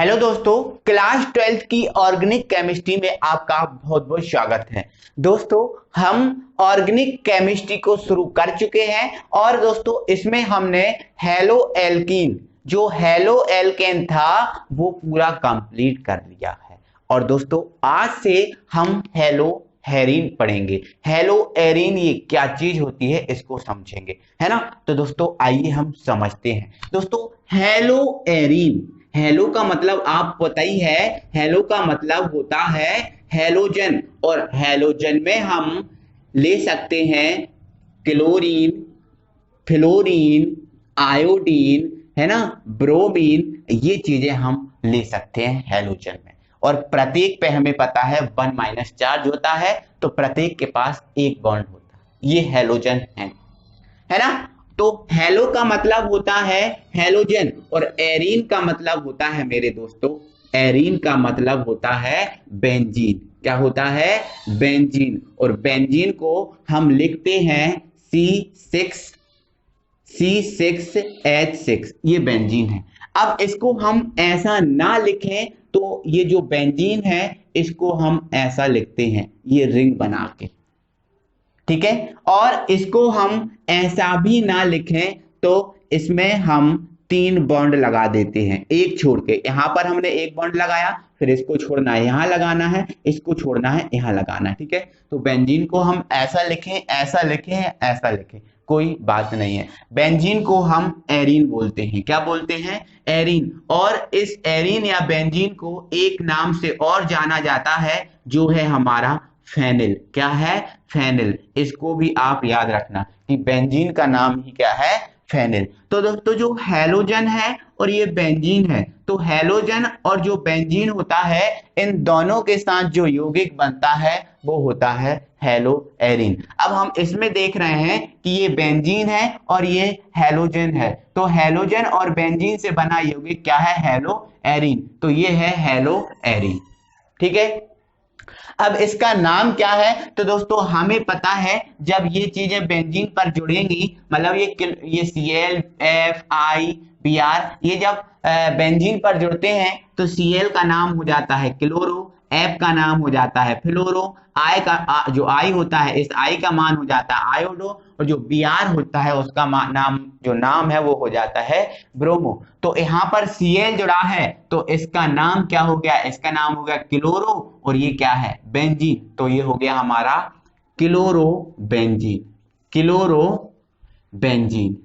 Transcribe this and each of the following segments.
Hello दोस्तों, class 12th की organic chemistry में आपका बहुत बहुत स्वागत है। दोस्तों, हम ऑर्गेनिक केमिस्ट्री को शुरू कर चुके हैं और दोस्तों इसमें हमने हेलो एल्कीन जो हेलो एल्केन था वो पूरा कंप्लीट कर लिया है। और दोस्तों आज से हम हेलो हेरीन पढ़ेंगे। हेलो एरीन ये क्या चीज होती है इसको समझेंगे, है ना। तो दोस्तों आइए हम समझते हैं। दोस्तों हेलो एरीन, हेलो का मतलब आप पता ही है, हेलो का मतलब होता है हेलोजन। और हेलोजन में हम ले सकते हैं क्लोरीन, फ्लोरीन, आयोडीन, है ना, ब्रोमीन, ये चीजें हम ले सकते हैं हेलोजन में। और प्रत्येक पे हमें पता है 1 चार्ज होता है, तो प्रत्येक के पास एक बॉन्ड होता है। ये हेलोजन है ना। तो हेलो का मतलब होता है हेलोजन और एरीन का मतलब होता है मेरे दोस्तों, एरीन का मतलब होता है बेंजीन। क्या होता है? बेंजीन। और बेंजीन को हम लिखते हैं C6H6, ये बेंजीन है। अब इसको हम ऐसा ना लिखें तो ये जो बेंजीन है इसको हम ऐसा लिखते हैं, ये रिंग बना के, ठीक है। और इसको हम ऐसा भी ना लिखें तो इसमें हम 3 बॉन्ड लगा देते हैं, एक छोड़ के। यहां पर हमने एक बॉन्ड लगाया, फिर इसको छोड़ना है, यहां लगाना है, इसको छोड़ना है, यहां लगाना है, ठीक है। तो बेंजीन को हम ऐसा लिखें, ऐसा लिखें, ऐसा लिखें, कोई बात नहीं है। बेंजीन को हम एरीन बोलते हैं। क्या बोलते हैं? एरीन। और इस एरीन या बेंजीन को एक नाम से और जाना जाता है जो है हमारा फेनिल। क्या है? फेनिल। इसको भी आप याद रखना कि बेंजीन का नाम ही क्या है? फेनिल। तो दोस्तों जो हेलोजन है और ये बेंजीन है, तो हेलोजन और जो बेंजीन होता है इन दोनों के साथ जो यौगिक बनता है वो होता है हेलो एरीन। अब हम इसमें देख रहे हैं कि ये बेंजीन है और ये हेलोजन है, तो हेलोजन और बेंजीन से बना यौगिक क्या है? Hello arene. तो ये है हेलो एरीन, ठीक है। अब इसका नाम क्या है? तो दोस्तों हमें पता है जब ये चीजें बेंजीन पर जुड़ेंगी, मतलब ये Cl F I Br, ये जब बेंजीन पर जुड़ते हैं तो Cl का नाम हो जाता है क्लोरो, F का नाम हो जाता है फ्लोरो, I का जो I होता है, इस I का मान हो जाता है आयोडो, और जो Br होता है उसका नाम जो नाम है वो हो जाता है ब्रोमो। तो यहाँ पर Cl जुड़ा है तो इसका नाम क्या हो गया? इसका नाम हो गया क्लोरो, और ये क्या है? बेंजीन। तो ये हो गया हमारा chloro benzene, chloro benzene,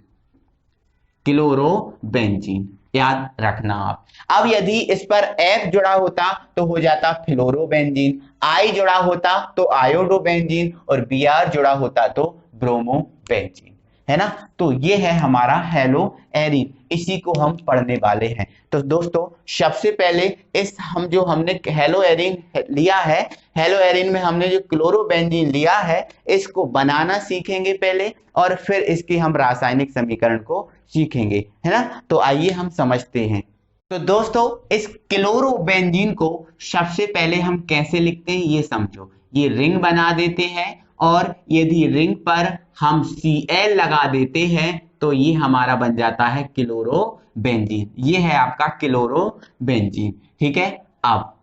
chloro benzene, याद रखना आप। अब यदि इस पर F जुड़ा होता तो हो जाता फ्लोरोबेंजीन, I जुड़ा होता तो आयोडोबेंजीन, और Br जुड़ा होता तो ब्रोमोबेंजीन, है ना। तो ये है हमारा हेलो एरीन, इसी को हम पढ़ने वाले हैं। तो दोस्तों सबसे पहले इस हमने हेलो एरीन लिया है, हेलो एरीन में हमने जो क्लोरोबेंजीन लिया है इसको बनाना सीखेंगे पहले, और फिर इसकी हम रासायनिक समीकरण को सीखेंगे, है ना। तो आइए हम समझते हैं। तो दोस्तों इस क्लोरोबेंजीन को सबसे पहले हम कैसे लिखते हैं ये समझो। ये रिंग बना देते हैं, और यदि रिंग पर हम Cl लगा देते हैं तो ये हमारा बन जाता है क्लोरोबेंजीन। ये है आपका क्लोरोबेंजीन, ठीक है। अब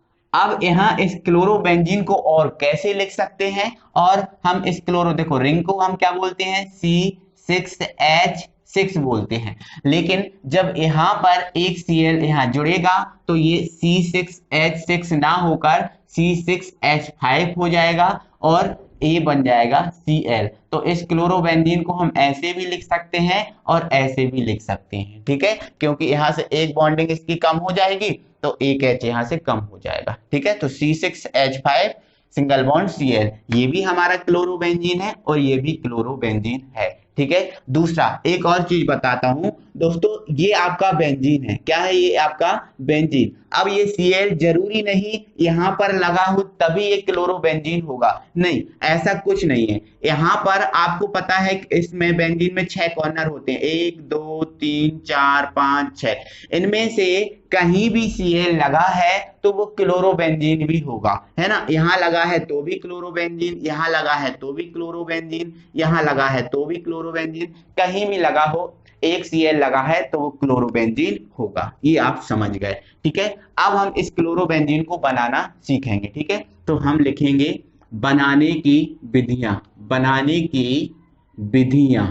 यहाँ इस क्लोरोबेंजीन को और कैसे लिख सकते हैं? और हम इस देखो रिंग को हम क्या बोलते हैं? C6H6 बोलते हैं। लेकिन जब यहाँ पर एक Cl यहाँ जुड़ेगा तो ये C6H6 ना होकर C6H5 हो जाएगा और ए बन जाएगा Cl। तो इस क्लोरोबेंजीन को हम ऐसे भी लिख सकते हैं और ऐसे भी लिख सकते हैं, ठीक है, क्योंकि यहां से एक बॉन्डिंग इसकी कम हो जाएगी तो एक H यहां से कम हो जाएगा, ठीक है। तो C6H5 सिंगल बॉन्ड Cl, ये भी हमारा क्लोरोबेंजीन है और ये भी क्लोरोबेंजीन है, ठीक है। दूसरा एक और चीज बताता हूं दोस्तों, ये आपका बेंजीन है। क्या है? ये आपका बेंजीन। अब ये Cl जरूरी नहीं यहां पर लगा हो तभी ये क्लोरोबेंजीन होगा, नहीं, ऐसा कुछ नहीं है। यहां पर आपको पता है कि इसमें बेंजीन में 6 कॉर्नर होते हैं, 1 2 3 4 5 6, इनमें से कहीं भी Cl लगा है तो वो क्लोरोबेंजीन भी होगा, है ना। यहां लगा है तो भी क्लोरोबेंजीन, यहां लगा है तो भी क्लोरोबेंजीन, यहां लगा है तो भी क्लोरोबेंजीन, कहीं भी लगा हो एक Cl लगा है तो वो क्लोरोबेंजीन होगा, ये आप समझ गए। ठीक है, अब हम इस क्लोरोबेंजीन को बनाना सीखेंगे। ठीक है, तो हम लिखेंगे बनाने की विधियां, बनाने की विधियां।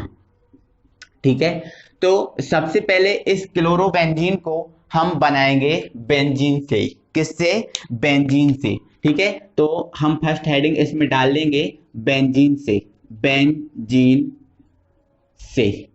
ठीक है, तो सबसे पहले इस क्लोरोबेंजीन को हम बनाएंगे बेंजीन से। किससे? बेंजीन से। ठीक है, तो हम फर्स्ट हेडिंग इसमें डाल देंगे बेंजीन से, बेंजीन से,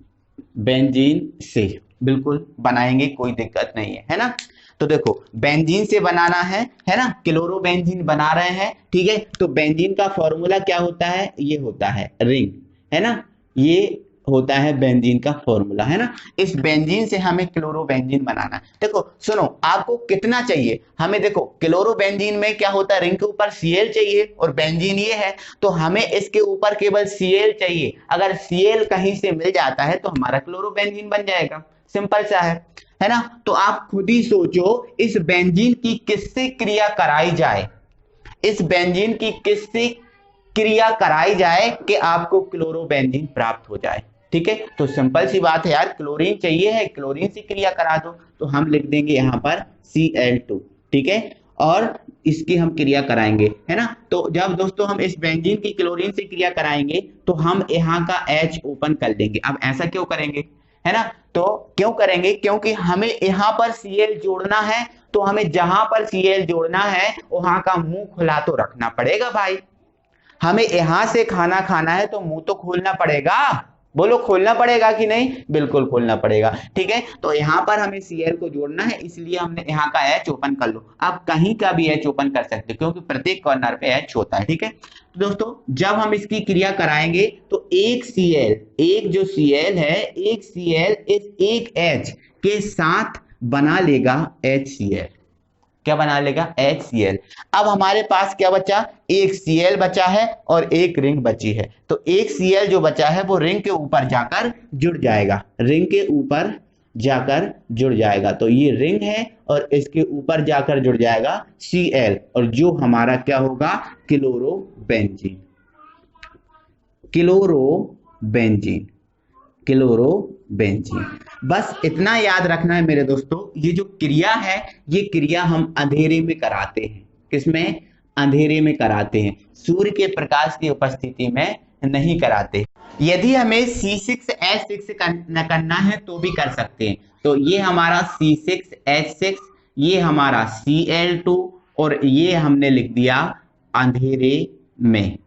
बेंजीन से बिल्कुल बनाएंगे, कोई दिक्कत नहीं है ना। तो देखो बेंजीन से बनाना है ना, क्लोरोबेंजीन बना रहे हैं। ठीक है, तो बेंजीन का फॉर्मूला क्या होता है? ये होता है रिंग, है ना, ये होता है बेंजीन का फॉर्मूला, है ना। इस बेंजीन से हमें क्लोरोबेंजीन बनाना है। देखो सुनो, आपको कितना चाहिए हमें? देखो क्लोरोबेंजीन में क्या होता है, रिंग के ऊपर Cl चाहिए और बेंजीन ये है, तो हमें इसके ऊपर केवल Cl चाहिए। अगर Cl कहीं से मिल जाता है तो हमारा क्लोरोबेंजीन बन जाएगा, सिंपल सा है ना। तो आप खुद ही सोचो इस बेंजीन की किससे क्रिया कराई जाए, इस बेंजीन की किससे क्रिया कराई जाए कि आपको क्लोरोबेंजीन प्राप्त हो जाए। ठीक है, तो सिंपल सी बात है यार, क्लोरीन चाहिए है, क्लोरीन से क्रिया करा दो। तो हम लिख देंगे यहां पर Cl2। ठीक है, और इसकी हम क्रिया कराएंगे, है ना। तो जब दोस्तों हम इस बेंजीन की क्लोरीन से क्रिया कराएंगे तो हम यहाँ का H ओपन कर देंगे। अब ऐसा क्यों करेंगे, है ना, तो क्यों करेंगे? क्योंकि हमें यहाँ पर Cl जोड़ना है, तो हमें जहां पर Cl जोड़ना है वहां का मुंह खुला तो रखना पड़ेगा भाई। हमें यहां से खाना खाना है तो मुंह तो खोलना पड़ेगा। बोलो खोलना पड़ेगा कि नहीं? बिल्कुल खोलना पड़ेगा। ठीक है, तो यहाँ पर हमें Cl को जोड़ना है, इसलिए हमने यहाँ का H ओपन कर लो। आप कहीं का भी H ओपन कर सकते हो क्योंकि प्रत्येक कॉर्नर पे H होता है। ठीक है, तो दोस्तों जब हम इसकी क्रिया कराएंगे तो एक Cl, एक जो Cl है, एक Cl इस एक H के साथ बना लेगा HCl। क्या बना लेगा? HCl। अब हमारे पास क्या बचा? एक Cl बचा है और एक रिंग बची है। तो एक Cl जो बचा है वो रिंग के ऊपर जाकर जुड़ जाएगा, रिंग के ऊपर जाकर जुड़ जाएगा। तो ये रिंग है और इसके ऊपर जाकर जुड़ जाएगा Cl, और जो हमारा क्या होगा? Chlorobenzene, chlorobenzene, chlorobenzene. बस इतना याद रखना है मेरे दोस्तों, ये जो क्रिया है ये क्रिया हम अंधेरे में कराते हैं। किसमें? अंधेरे में कराते हैं, सूर्य के प्रकाश की उपस्थिति में नहीं कराते। यदि हमें C6H6 करना है तो भी कर सकते हैं। तो ये हमारा C6H6, ये हमारा Cl2, और ये हमने लिख दिया अंधेरे में।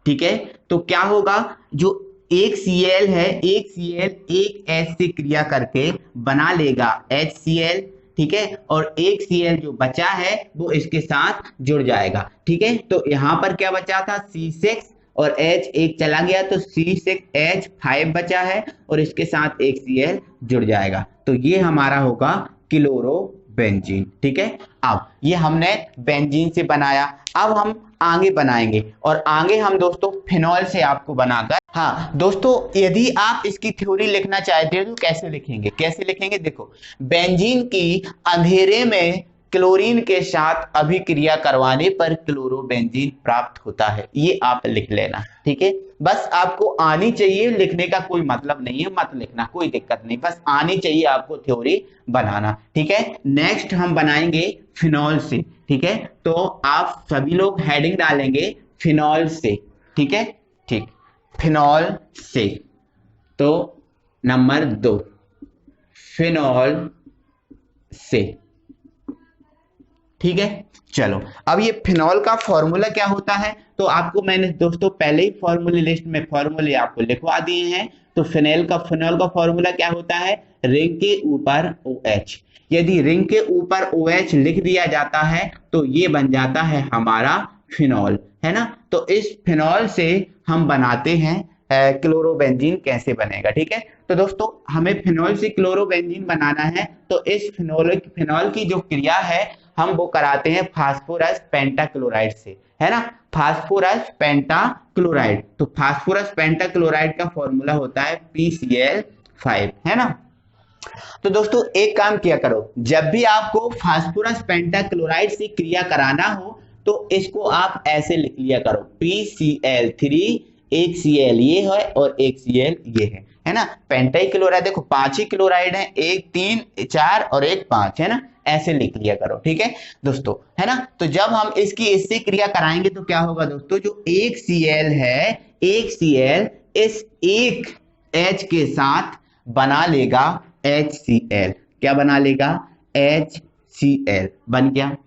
ठीक है, तो क्या होगा? जो एक Cl है, एक Cl एक H से क्रिया करके बना लेगा HCl। ठीक है, और एक Cl जो बचा है वो इसके साथ जुड़ जाएगा। ठीक है, तो यहां पर क्या बचा था? C6 और H एक चला गया तो C6H5 बचा है और इसके साथ एक Cl जुड़ जाएगा। तो ये हमारा होगा क्लोरोबेंजीन। ठीक है, अब ये हमने बेंजीन से बनाया। अब हम आगे बनाएंगे, और आगे हम दोस्तों फिनॉल से आपको बनाकर। हाँ दोस्तों, यदि आप इसकी थ्योरी लिखना चाहते हो तो कैसे लिखेंगे? कैसे लिखेंगे? देखो, बेंजीन की अंधेरे में क्लोरीन के साथ अभिक्रिया करवाने पर क्लोरोबेंजीन प्राप्त होता है, ये आप लिख लेना। ठीक है, बस आपको आनी चाहिए, लिखने का कोई मतलब नहीं है, मत लिखना, कोई दिक्कत नहीं, बस आनी चाहिए आपको थ्योरी बनाना। ठीक है, नेक्स्ट हम बनाएंगे फिनॉल से। ठीक है, तो आप सभी लोग हेडिंग डालेंगे फिनॉल से। ठीक है, ठीक, फिनॉल से। तो नंबर 2 फिनॉल से। ठीक है, चलो अब ये फिनॉल का फॉर्मूला क्या होता है तो आपको मैंने दोस्तों पहले ही फॉर्मूले लिस्ट में फॉर्मूले आपको लिखवा दिए हैं। तो फिनॉल का फॉर्मूला क्या होता है? रिंग के ऊपर OH। यदि रिंग के ऊपर OH लिख दिया जाता है तो ये बन जाता है हमारा फिनॉल, है ना। तो इस फिनॉल से हम बनाते हैं क्लोरोबेंजीन। कैसे बनेगा? ठीक है, तो दोस्तों हमें फिनॉल से क्लोरोबेंजीन बनाना है, तो इस फिनॉल की जो क्रिया है हम वो कराते हैं फास्फोरस पेंटाक्लोराइड से, है ना, फास्फोरस पेंटाक्लोराइड। तो फास्फोरस पेंटाक्लोराइड का फॉर्मूला होता है PCl5, है ना। तो दोस्तों एक काम किया करो, जब भी आपको फास्फोरस पेंटाक्लोराइड से क्रिया कराना हो तो इसको आप ऐसे लिख लिया करो, PCl3, एक Cl ये है और एक Cl ये है। है ना। पेंटाइल क्लोराइड देखो 5 ही क्लोराइड है, एक 3 4 और एक 5, है ना, ऐसे लिख लिया करो, ठीक है दोस्तों, है ना। तो जब हम इसकी इससे क्रिया कराएंगे तो क्या होगा दोस्तों, जो एक Cl है, एक Cl इस एक H के साथ बना लेगा HCl। क्या बना लेगा, HCl बन गया।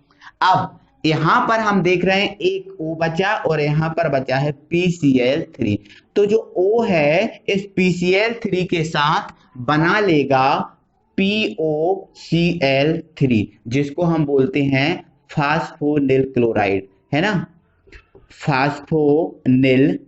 अब यहां पर हम देख रहे हैं एक O बचा और यहां पर बचा है PCl3। तो जो O है इस PCl3 के साथ बना लेगा POCl3, जिसको हम बोलते हैं फास्फोनिल क्लोराइड, है ना, फास्फोनिल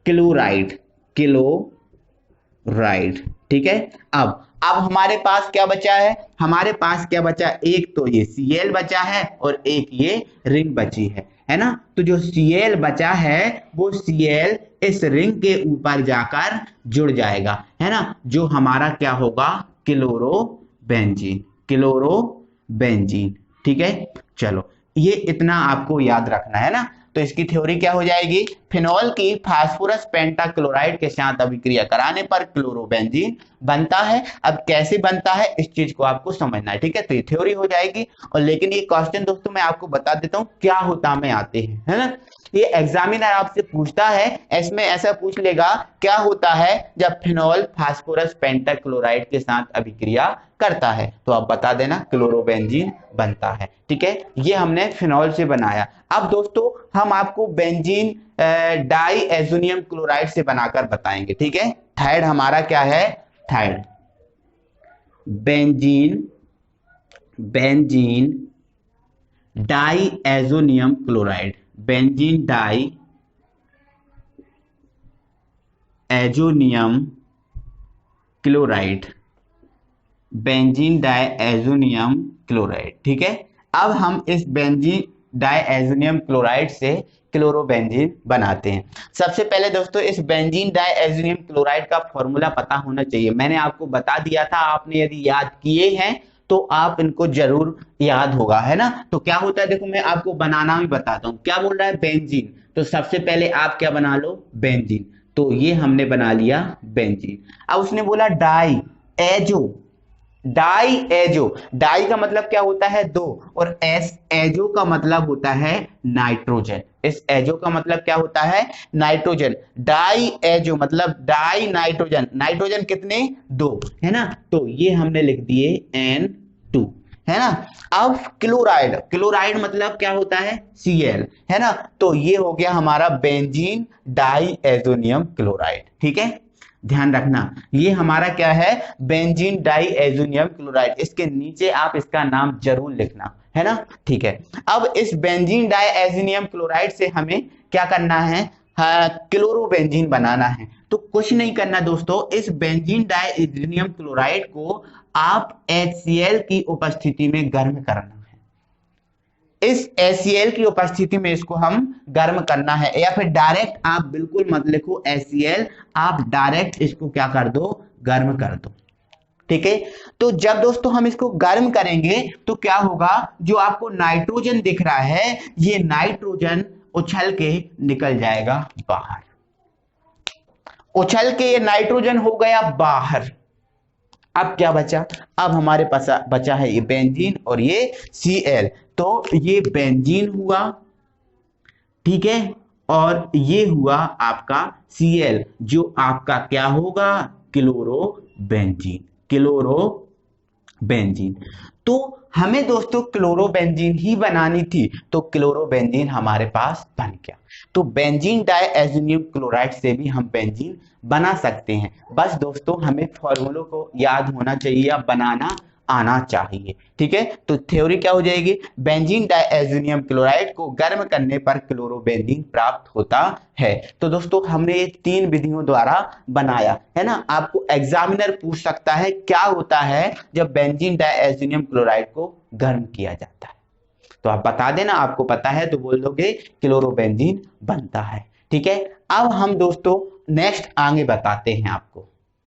क्लोराइड, क्लोराइड, ठीक है। अब हमारे पास क्या बचा है, हमारे पास क्या बचा, एक तो ये Cl बचा है और एक ये रिंग बची है ना। तो जो Cl बचा है वो Cl इस रिंग के ऊपर जाकर जुड़ जाएगा, है ना, जो हमारा क्या होगा, क्लोरोबेंजीन, क्लोरोबेंजीन, ठीक है। चलो ये इतना आपको याद रखना है ना। तो इसकी थ्योरी क्या हो जाएगी, फिनॉल की फास्फोरस पेंटाक्लोराइड के साथ अभिक्रिया कराने पर क्लोरोबेंजीन बनता है। अब कैसे बनता है इस चीज को आपको समझना है, ठीक है। तो ये थ्योरी हो जाएगी। और लेकिन ये क्वेश्चन दोस्तों मैं आपको बता देता हूँ क्या होता में आते हैं, है ना। ये एग्जामिनर आपसे पूछता है, इसमें ऐसा पूछ लेगा क्या होता है जब फिनॉल फास्फोरस पेंटाक्लोराइड के साथ अभिक्रिया करता है, तो आप बता देना क्लोरोबेंजीन बनता है, ठीक है। ये हमने फिनॉल से बनाया। अब दोस्तों हम आपको बेंजीन डाइएजोनियम क्लोराइड से बनाकर बताएंगे, ठीक है। थर्ड हमारा क्या है, third benzene diazonium chloride, benzene diazonium chloride, benzene diazonium chloride, ठीक है। अब हम इस बेंजीन डाइएजोनियम क्लोराइड से क्लोरोबेंजीन बनाते हैं। सबसे पहले दोस्तों इस बेंजीन डाइएजोनियम क्लोराइड का फॉर्मूला पता होना चाहिए। मैंने आपको बता दिया था, आपने यदि याद किए हैं तो आप इनको जरूर याद होगा, है ना। तो क्या होता है देखो मैं आपको बनाना भी बताता हूं। क्या बोल रहा है, बेंजीन, तो सबसे पहले आप क्या बना लो, बेंजीन। तो ये हमने बना लिया बेंजीन। अब उसने बोला डाइएजो, डाइएजो, डाई का मतलब क्या होता है, दो, और एजो का मतलब होता है नाइट्रोजन। इस एजो का मतलब क्या होता है, नाइट्रोजन। डाइएजो मतलब डाई नाइट्रोजन, नाइट्रोजन कितने, दो, है ना। तो ये हमने लिख दिए N2, है ना। अब क्लोराइड, क्लोराइड मतलब क्या होता है, Cl, है ना। तो ये हो गया हमारा बेंजीन डाइएजोनियम क्लोराइड, ठीक है। ध्यान रखना ये हमारा क्या है, बेंजीन डाइएजोनियम क्लोराइड। इसके नीचे आप इसका नाम जरूर लिखना, है ना, ठीक है। अब इस बेंजीन डाइएजोनियम क्लोराइड से हमें क्या करना है, क्लोरोबेंजीन बनाना है। तो कुछ नहीं करना दोस्तों, इस बेंजीन डाइएजोनियम क्लोराइड को आप HCl की उपस्थिति में गर्म करना है। इस HCl की उपस्थिति में इसको हम गर्म करना है, या फिर डायरेक्ट आप बिल्कुल मत लिखो HCl, आप डायरेक्ट इसको क्या कर दो, गर्म कर दो, ठीक है। तो जब दोस्तों हम इसको गर्म करेंगे तो क्या होगा, जो आपको नाइट्रोजन दिख रहा है ये नाइट्रोजन उछल के निकल जाएगा बाहर, उछल के ये नाइट्रोजन हो गया बाहर। अब क्या बचा, अब हमारे पास बचा है ये बेंजीन और ये Cl। तो ये बेंजीन हुआ, ठीक है, और ये हुआ आपका Cl, जो आपका क्या होगा, क्लोरोबेंजीन, क्लोरोबेंजीन। तो हमें दोस्तों क्लोरोबेंजीन ही बनानी थी, तो क्लोरोबेंजीन हमारे पास बन गया। तो बेंजीन डाइएजोनियम क्लोराइड से भी हम बेंजीन बना सकते हैं। बस दोस्तों हमें फॉर्मूलों को याद होना चाहिए या बनाना आना चाहिए, ठीक है। तो थ्योरी क्या हो जाएगी, बेंजीन डाइएजोनियम क्लोराइड को गर्म करने पर क्लोरोबेंजीन प्राप्त होता है। तो दोस्तों हमने ये 3 विधियों द्वारा बनाया, है ना। आपको एग्जामिनर पूछ सकता है क्या होता है जब बेंजीन डाइएजोनियम क्लोराइड को गर्म किया जाता है, तो आप बता देना, आपको पता है तो बोल दोगे क्लोरोबेंजीन बनता है, ठीक है। अब हम दोस्तों नेक्स्ट आगे बताते हैं आपको।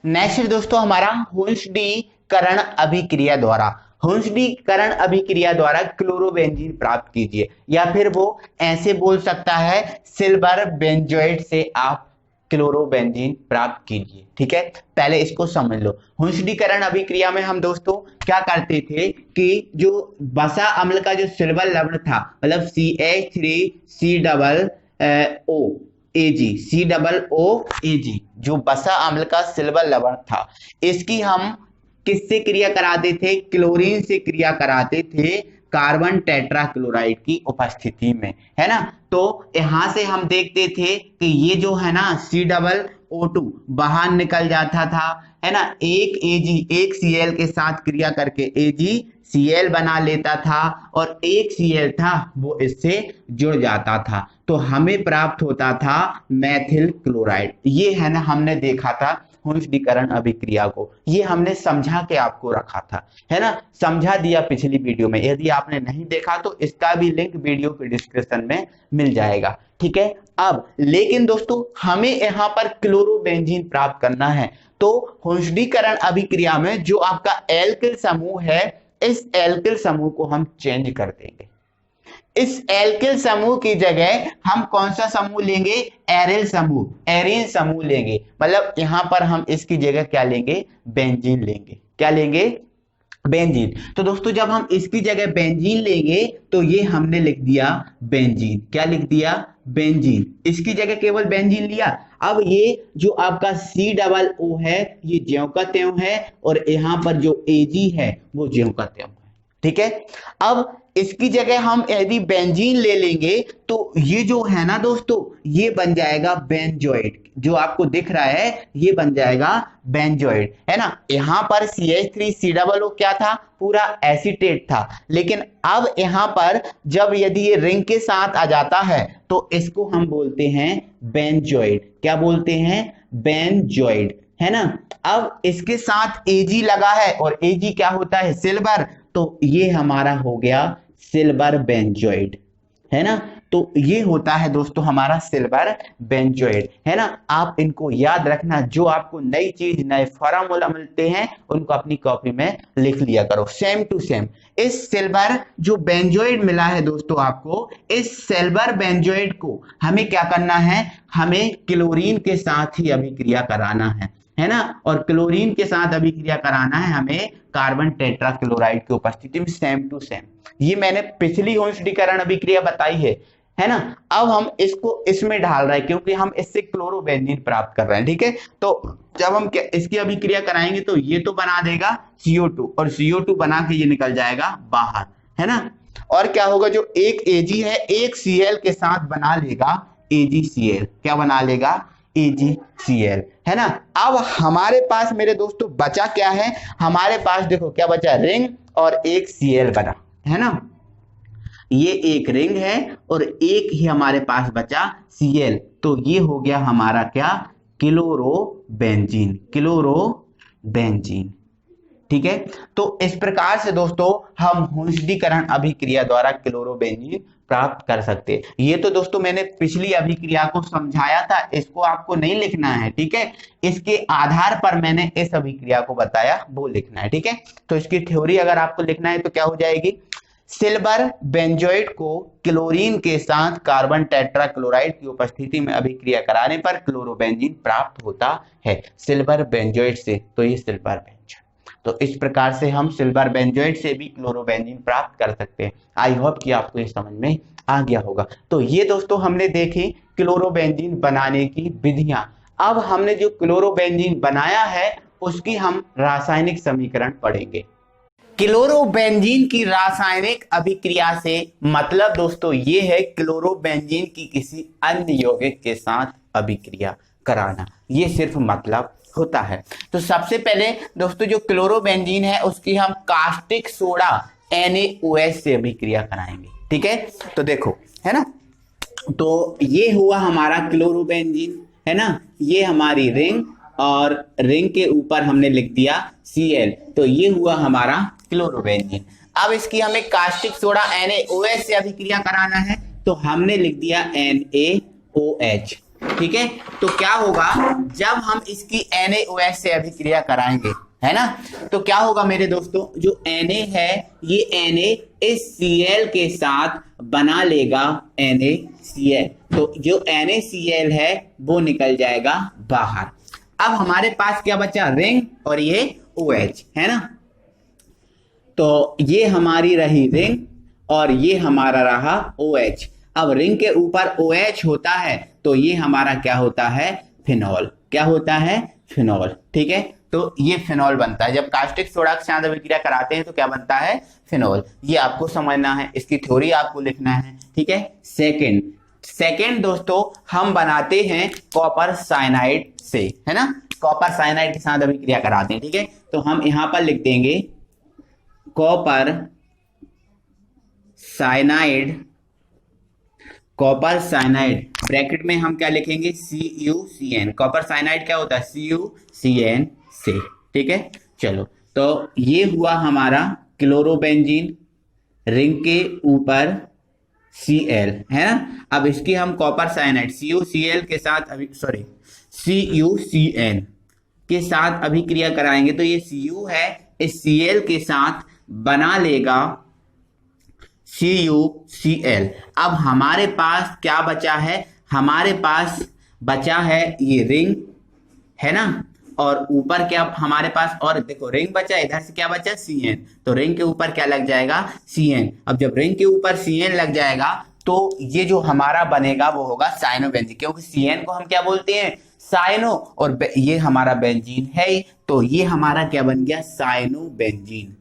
नेक्स्ट दोस्तों हमारा हुंसडी-करण अभिक्रिया द्वारा, हुंसडी-करण अभिक्रिया द्वारा क्लोरोबेंजीन प्राप्त कीजिए, या फिर वो ऐसे बोल सकता है सिल्वर बेंजोएट से आप क्लोरोबेंजीन प्राप्त कीजिए। ठीक है, पहले इसको समझ लो। हुंसडीकरण अभिक्रिया में हम दोस्तों क्या करते थे कि जो वसा अम्ल का जो सिल्वर लवण था, मतलब CH3COOAG, जो वसा अम्ल का सिल्वर लवण था, इसकी हम किससे क्रिया कराते थे? क्लोरीन से क्रिया कराते थे कार्बन टेट्राक्लोराइड की उपस्थिति में, है ना। तो यहां से हम देखते थे कि ये जो है ना COO2 बाहर निकल जाता था, है ना। एक एक Cl के साथ क्रिया करके AgCl बना लेता था और एक Cl था वो इससे जुड़ जाता था, तो हमें प्राप्त होता था मैथिल क्लोराइड। ये है ना, हमने देखा था हुंसडीकरण अभिक्रिया को, ये हमने समझा के आपको रखा था, है ना, समझा दिया पिछली वीडियो में। यदि आपने नहीं देखा तो इसका भी लिंक वीडियो के डिस्क्रिप्शन में मिल जाएगा। ठीक है, अब लेकिन दोस्तों हमें यहाँ पर क्लोरोबेंजीन प्राप्त करना है, तो हुंसडीकरण अभिक्रिया में जो आपका एल्किल समूह है, इस एल्किल समूह को हम चेंज कर देंगे। इस एल्किल समूह की जगह हम कौन सा समूह लेंगे? एरिल समूह लेंगे। मतलब यहां पर हम इसकी जगह क्या लेंगे? बेंजीन लेंगे। क्या लेंगे? बेंजीन। तो दोस्तों जब हम इसकी जगह बेंजीन लेंगे तो ये हमने लिख दिया बेंजीन। क्या लिख दिया? बेंजीन। इसकी जगह केवल बेंजीन लिया। अब ये जो आपका COO है ये ज्यों का त्यों है, और यहां पर जो Ag है वो ज्यों का त्यों है। ठीक है, अब इसकी जगह हम यदि बेंजीन ले लेंगे तो ये जो है ना दोस्तों, ये बन जाएगा बेंजोइड। जो आपको दिख रहा है ये बन जाएगा बेंजोइड, है ना। यहां पर CH3COO क्या था? पूरा एसीटेट था। लेकिन अब यहां पर जब यदि ये रिंग के साथ आ जाता है तो इसको हम बोलते हैं बेंजोइड। क्या बोलते हैं? बेंजोइड, है ना। अब इसके साथ Ag लगा है और Ag क्या होता है? सिल्वर। तो ये हमारा हो गया सिल्वर बेंजोइड, है ना। तो ये होता है दोस्तों हमारा सिल्वर बेंजोइड, है ना। आप इनको याद रखना, जो आपको नई चीज नए फॉर्मूला मिलते हैं उनको अपनी कॉपी में लिख लिया करो, सेम टू सेम। इस सिल्वर जो बेंजोइड मिला है दोस्तों आपको, इस सिल्वर बेंजोइड को हमें क्या करना है? हमें क्लोरीन के साथ ही अभिक्रिया कराना है ना। और क्लोरीन के साथ अभिक्रिया कराना है हमें कार्बन टेट्राक्लोराइड की उपस्थिति में, सेम टू सेम। ये मैंने पिछली हुंसडीकरण अभिक्रिया बताई है ना। अब हम इसको इसमें डाल रहे हैं क्योंकि हम इससे क्लोरोबेंजीन प्राप्त कर रहे हैं। ठीक है, तो जब हम इसकी अभिक्रिया कराएंगे तो ये तो बना देगा CO2 और CO2 बना के ये निकल जाएगा बाहर, है ना। और क्या होगा? जो एक Ag है एक Cl के साथ बना लेगा AgCl। क्या बना लेगा? AgCl, है ना। अब हमारे पास मेरे दोस्तों बचा क्या है? हमारे पास देखो क्या बचा? रिंग और एक Cl बना, है ना। ये एक रिंग है और एक ही हमारे पास बचा Cl। तो ये हो गया हमारा क्या? क्लोरोबेंजीन। ठीक है, तो इस प्रकार से दोस्तों हम हुंसडीकरण अभिक्रिया द्वारा क्लोरोबेंजीन प्राप्त कर सकते हैं। ये तो दोस्तों मैंने पिछली अभिक्रिया को समझाया था, इसको आपको नहीं लिखना है। ठीक है, इसके आधार पर मैंने इस अभिक्रिया को बताया, वो लिखना है। ठीक है, तो इसकी थ्योरी अगर आपको लिखना है तो क्या हो जाएगी? सिल्वर बेंजोइड को क्लोरीन के साथ कार्बन टेट्राक्लोराइड की उपस्थिति में अभिक्रिया कराने पर क्लोरोबेंजीन प्राप्त होता है सिल्वर बेंजोइड से। तो ये सिल्वर बेंजोइड, तो इस प्रकार से हम सिल्वर बेंजोइड से भी क्लोरोबेंजीन प्राप्त कर सकते हैं। आई होप कि आपको ये समझ में आ गया होगा। तो ये दोस्तों हमने देखी क्लोरोबेंजीन बनाने की विधियां। अब हमने जो क्लोरोबेंजीन बनाया है उसकी हम रासायनिक समीकरण पढ़ेंगे। क्लोरोबेंजीन की रासायनिक अभिक्रिया से मतलब दोस्तों ये है क्लोरोबेंजीन की किसी अन्य यौगिक के साथ अभिक्रिया कराना, ये सिर्फ मतलब होता है। तो सबसे पहले दोस्तों जो क्लोरोबेंजीन है उसकी हम कास्टिक सोडा NaOH से अभिक्रिया कराएंगे। ठीक है, तो देखो, है ना, तो ये हुआ हमारा क्लोरोबेंजीन, है ना। ये हमारी रिंग और रिंग के ऊपर हमने लिख दिया Cl, तो ये हुआ हमारा क्लोरोबेंजीन। अब इसकी हमें कास्टिक सोडा NaOH से अभिक्रिया कराना है, तो हमने लिख दिया NaOH। ठीक है, तो क्या होगा? जब हम इसकी NaOH से अभिक्रिया कराएंगे है ना। तो क्या होगा मेरे दोस्तों, जो Na है ये Na इस Cl के साथ बना लेगा NaCl, तो जो NaCl है वो निकल जाएगा बाहर। अब हमारे पास क्या बचा, रिंग और ये OH, है ना। तो ये हमारी रही रिंग और ये हमारा रहा OH। अब रिंग के ऊपर OH होता है तो ये हमारा क्या होता है, फिनॉल। क्या होता है, फिनॉल। ठीक है, तो ये फिनॉल बनता है। जब कास्टिक सोडा के साथ अभिक्रिया कराते हैं तो क्या बनता है, फिनॉल। ये आपको समझना है, इसकी थ्योरी आपको लिखना है। ठीक है, सेकेंड दोस्तों हम बनाते हैं कॉपर साइनाइड से, है ना। कॉपर साइनाइड के साथ अभिक्रिया कराते हैं। ठीक है, तो हम यहां पर लिख देंगे कॉपर साइनाइड, ब्रैकेट में हम क्या लिखेंगे, CuCN। कॉपर साइनाइड क्या होता है, CuCN से। ठीक है, चलो, तो ये हुआ हमारा क्लोरोबेंजीन, रिंग के ऊपर Cl, है ना। अब इसकी हम कॉपर साइनाइड CuCl के साथ CuCN के साथ अभिक्रिया कराएंगे तो ये Cu है, इस Cl के साथ बना लेगा CuCl। अब हमारे पास क्या बचा है, हमारे पास बचा है ये रिंग, है ना। और ऊपर क्या हमारे पास, और देखो रिंग बचा, इधर से क्या बचा, Cn, तो रिंग के ऊपर क्या लग जाएगा, Cn। अब जब रिंग के ऊपर Cn लग जाएगा तो ये जो हमारा बनेगा वो होगा साइनोबेंजीन, क्योंकि Cn को हम क्या बोलते हैं, साइनो, और ये हमारा बेंजीन है, तो ये हमारा क्या बन गया, साइनोबेंजीन।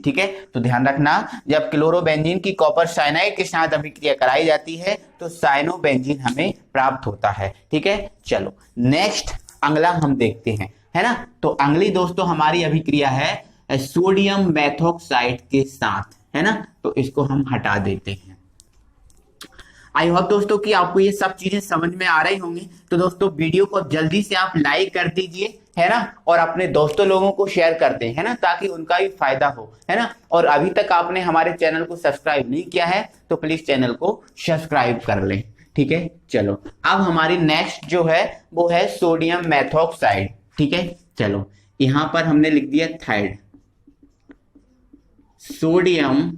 ठीक है, तो ध्यान रखना, जब क्लोरोबेंजीन की कॉपर साइनाइड के साथ अभिक्रिया कराई जाती है तो साइनोबेंजीन हमें प्राप्त होता है। ठीक है, चलो नेक्स्ट अगला हम देखते हैं, है ना। तो अगली दोस्तों हमारी अभिक्रिया है सोडियम मेथोक्साइड के साथ, है ना। तो इसको हम हटा देते हैं। आई होप दोस्तों कि आपको ये सब चीजें समझ में आ रही होंगी। तो दोस्तों वीडियो को जल्दी से आप लाइक कर दीजिए, है ना, और अपने दोस्तों लोगों को शेयर कर दें, है ना, ताकि उनका भी फायदा हो, है ना। और अभी तक आपने हमारे चैनल को सब्सक्राइब नहीं किया है तो प्लीज चैनल को सब्सक्राइब कर लें। ठीक है, चलो अब हमारी नेक्स्ट जो है वो है सोडियम मेथोक्साइड। ठीक है, चलो यहां पर हमने लिख दिया थाइड, सोडियम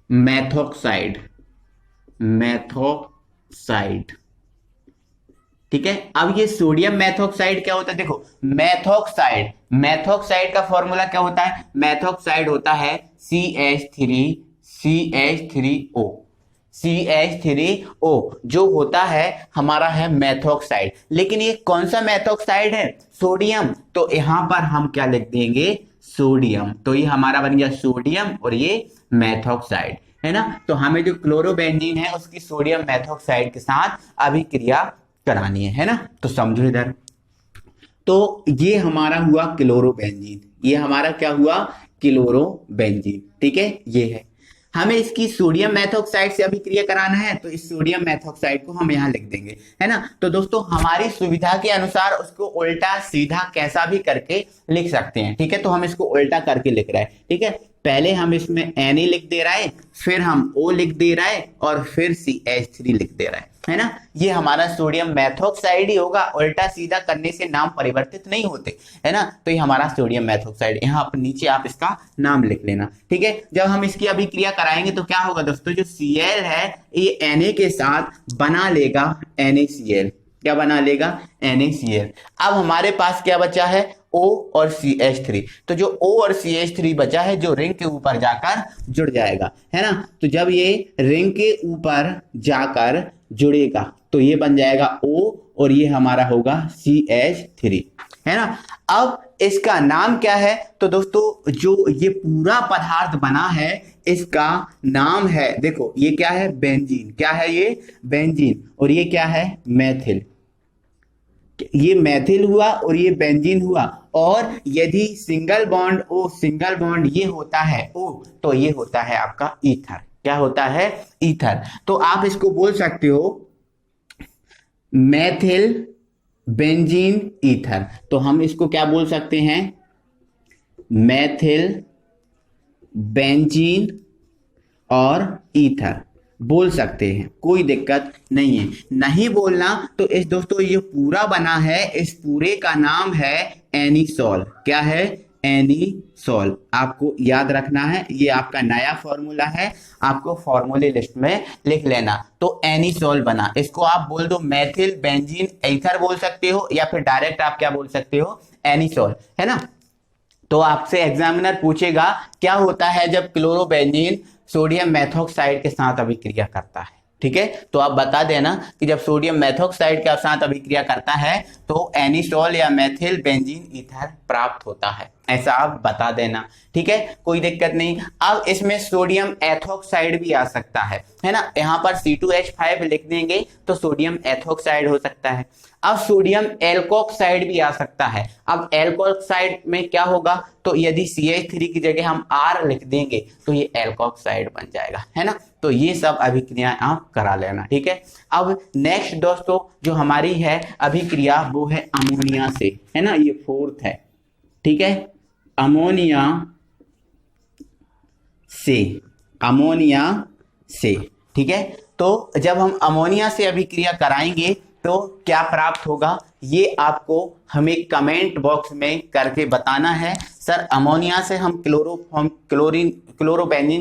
मेथोक्साइड। ठीक है, अब ये सोडियम मेथोक्साइड क्या होता है, देखो मेथोक्साइड का फॉर्मूला क्या होता है, मेथोक्साइड होता है CH3O, जो होता है हमारा है मेथोक्साइड। लेकिन ये कौन सा मेथोक्साइड है, सोडियम, तो यहां पर हम क्या लिख देंगे, सोडियम। तो ये हमारा बन गया सोडियम और ये मेथोक्साइड, है ना। तो हमें जो क्लोरोबेंजीन है उसकी सोडियम मेथोक्साइड के साथ अभिक्रिया करानी है ना। तो समझो इधर, तो ये हमारा हुआ क्लोरोबेंजीन, ये हमारा क्या हुआ, क्लोरोबेंजीन। ठीक है, ये है, हमें इसकी सोडियम मेथोक्साइड से अभिक्रिया कराना है तो इस सोडियम मेथोक्साइड को हम यहाँ लिख देंगे, है ना। तो दोस्तों हमारी सुविधा के अनुसार उसको उल्टा सीधा कैसा भी करके लिख सकते हैं। ठीक है, तो हम इसको उल्टा करके लिख रहे हैं। ठीक है, पहले हम इसमें Na लिख दे रहा है, फिर हम O लिख दे रहा है और फिर CH3 लिख दे रहा है ना। ये हमारा सोडियम मेथोक्साइड ही होगा, उल्टा सीधा करने से नाम परिवर्तित नहीं होते, है ना। तो ये हमारा सोडियम मेथोक्साइड, यहाँ पर नीचे आप इसका नाम लिख लेना। ठीक है, जब हम इसकी अभिक्रिया कराएंगे तो क्या होगा दोस्तों, जो Cl है ये Na के साथ बना लेगा NaCl। क्या बना लेगा, NaCl। अब हमारे पास क्या बचा है, O और CH3। तो जो O और CH3 बचा है जो रिंग के ऊपर जाकर जुड़ जाएगा, है ना। तो जब ये रिंग के ऊपर जाकर जुड़ेगा तो ये बन जाएगा O और ये हमारा होगा CH3, है ना। अब इसका नाम क्या है, तो दोस्तों जो ये पूरा पदार्थ बना है इसका नाम है, देखो ये क्या है, बेंजीन। क्या है ये, बेंजीन। और ये क्या है, मैथिल। ये मैथिल हुआ और ये बेंजीन हुआ। और यदि single bond O, single bond ये होता है O, तो ये होता है आपका ईथर। क्या होता है, ईथर। तो आप इसको बोल सकते हो मैथिल बेंजीन ईथर। तो हम इसको क्या बोल सकते हैं, मैथिल बेंजीन और ईथर। बोल सकते हैं, कोई दिक्कत नहीं है। नहीं बोलना तो इस दोस्तों ये पूरा बना है, इस पूरे का नाम है एनिसोल। क्या है? एनिसोल। आपको याद रखना है, ये आपका नया फॉर्मूला है, आपको फॉर्मूले लिस्ट में लिख लेना। तो एनिसोल बना, इसको आप बोल दो मेथिल बेंजीन ईथर बोल सकते हो, या फिर डायरेक्ट आप क्या बोल सकते हो? एनिसोल, है ना। तो आपसे एग्जामिनर पूछेगा क्या होता है जब क्लोरोबेंजीन सोडियम मेथॉक्साइड के साथ अभिक्रिया करता है, ठीक है। तो आप बता देना कि जब सोडियम मेथॉक्साइड के साथ अभिक्रिया करता है तो एनिसोल या मेथिल बेंजीन ईथर प्राप्त होता है, ऐसा आप बता देना, ठीक है, कोई दिक्कत नहीं। अब इसमें सोडियम एथॉक्साइड भी आ सकता है ना। यहाँ पर C2H5 लिख देंगे तो सोडियम एथॉक्साइड हो सकता है। अब सोडियम एल्कोक्साइड भी आ सकता है। अब एल्कोक्साइड में क्या होगा? तो यदि CH3 की जगह हम R लिख देंगे तो ये एल्कोक्साइड बन जाएगा, है ना। तो ये सब अभिक्रियाएं आप करा लेना, ठीक है। अब नेक्स्ट दोस्तों जो हमारी है अभिक्रिया वो है अमोनिया से, है ना, ये फोर्थ है, ठीक है। अमोनिया से, अमोनिया से, ठीक है। तो जब हम अमोनिया से अभिक्रिया कराएंगे तो क्या प्राप्त होगा, ये आपको हमें कमेंट बॉक्स में करके बताना है। सर अमोनिया से हम क्लोरोबेंजीन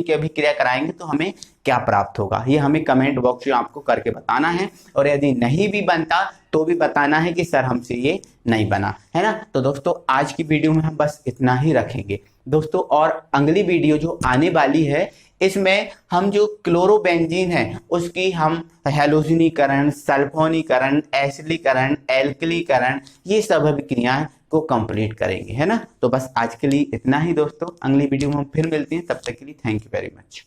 की अभिक्रिया कराएंगे तो हमें क्या प्राप्त होगा, ये हमें कमेंट बॉक्स में आपको करके बताना है। और यदि नहीं भी बनता तो भी बताना है कि सर हमसे ये नहीं बना, है ना। तो दोस्तों आज की वीडियो में हम बस इतना ही रखेंगे दोस्तों, और अगली वीडियो जो आने वाली है इसमें हम जो क्लोरोबेंजीन है उसकी हम हैलोजनीकरण, सल्फोनीकरण, एसिडीकरण, एल्कलीकरण, ये सब अभिक्रियाएं को कंप्लीट करेंगे, है ना। तो बस आज के लिए इतना ही दोस्तों, अगली वीडियो में हम फिर मिलते हैं, तब तक के लिए थैंक यू वेरी मच।